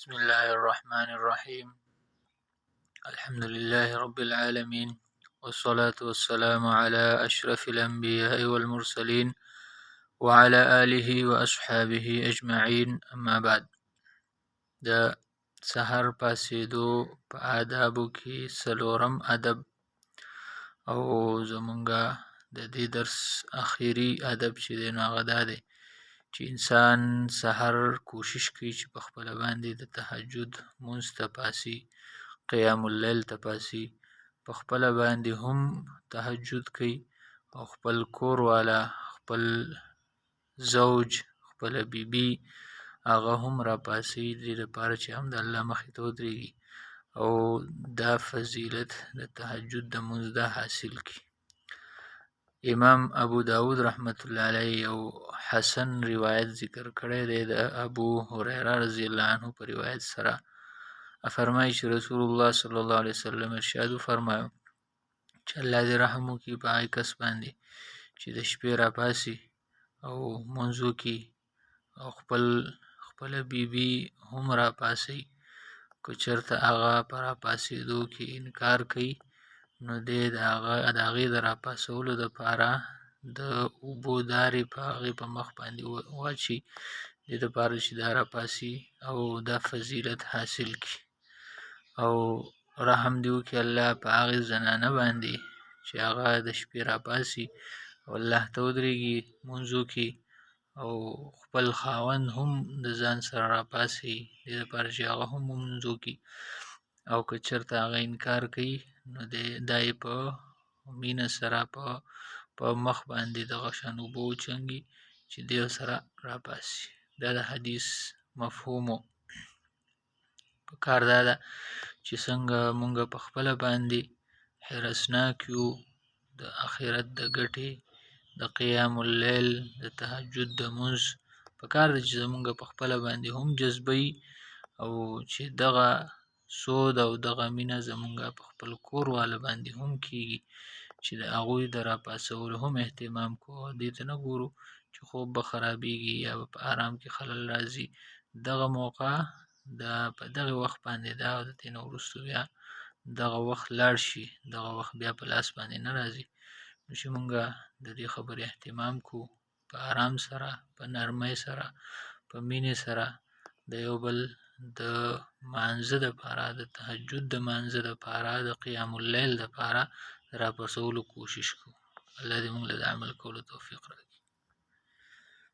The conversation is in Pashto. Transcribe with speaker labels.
Speaker 1: بسم الله الرحمن الرحيم. الحمد لله رب العالمين، والصلاة والسلام على أشرف الأنبياء والمرسلين وعلى آله وأصحابه أجمعين. أما بعد، د سحر پاسېدو په آدابو کې څلورم ادب او زمونږه د دې درس اخیری ادب چې دی نو هغه دا دی چې انسان سحر کوشش کوي چې په خپله باندې د تهجد مونځ ته پاسي، قیام اللیل ته پاسي، په خپله باندې هم تهجد کوي او خپل کور والا، خپل زوج، خپله بیبي هغه هم را پاسي، دې لپاره چې هم د الله مخې ته ودرېږي او دا فضیلت د تهجد د مونځ دا حاصل کړي. امام ابو داود رحمت الله علیه یو حسن روایت ذکر کړی دی د ابو هریره رضی الله عنه په روایت سره. فرمایي چې رسول الله صلی الله علیه وسلم ارشاد فرمایو چې الله دې رحم وکړي په هغه کس باندې چې د شپې را پاسي او مونځ وکړي او خپله بیبي هم را پاسي. که چېرته هغه په را پاسېدو کې انکار کوي نو دی د هغې د را پاسولو دپاره د اوبو دارې په هغې په مخ باندې واچي، دې دپاره چې دا را پاسي او دا فضیلت حاصل کړي. او رحم دې وکړي الله په هغې زنانه باندې چې هغه د شپې را پاسي او الله ته ودرېږي، مونځ وکړي او خپل خاوند هم د ځان سره را پاسي، دې دپاره چې هغه هم مونځ وکړي. او که چېرته هغه انکار کوي نو دا یې په مینه سره په مخ باندې دغه شان اوبه وچنګي چې دې ورسره را پاسي. دا د حدیث مفهوم و. پکار دا ده چې څنګه مونږ په خپله باندې حرصناک یو د آخرت د ګټې، د قیام اللیل، د تهجد د مونځ، پکار ده چې زمونږ په خپله باندې هم جذبه وي او چې دغه سود او دغه مینه زمونږ په خپل کور والا باندې هم کېږي چې د هغوی د را پاسولو هم اهتمام کوو. دې ته نه ګورو چې خوب به خرابېږي یا به په آرام کې خلل راځي، دغه موقع په دغه وخت باندې دا د دې نه وروسته بیا دغه وخت لاړ شي، دغه وخت بیا په لاس باندې نه راځي. نو چې مونږ د دې خبرې اهتمام کوو، په آرام سره، په نرمۍ سره، په مینې سره د یو بل د مانځه دپاره، د تهجد د مانځه دپاره، د قیام اللیل دپاره را پاسولو کوشش کوو. الله دې مونږ له د عمل کولو توفیق راکړي.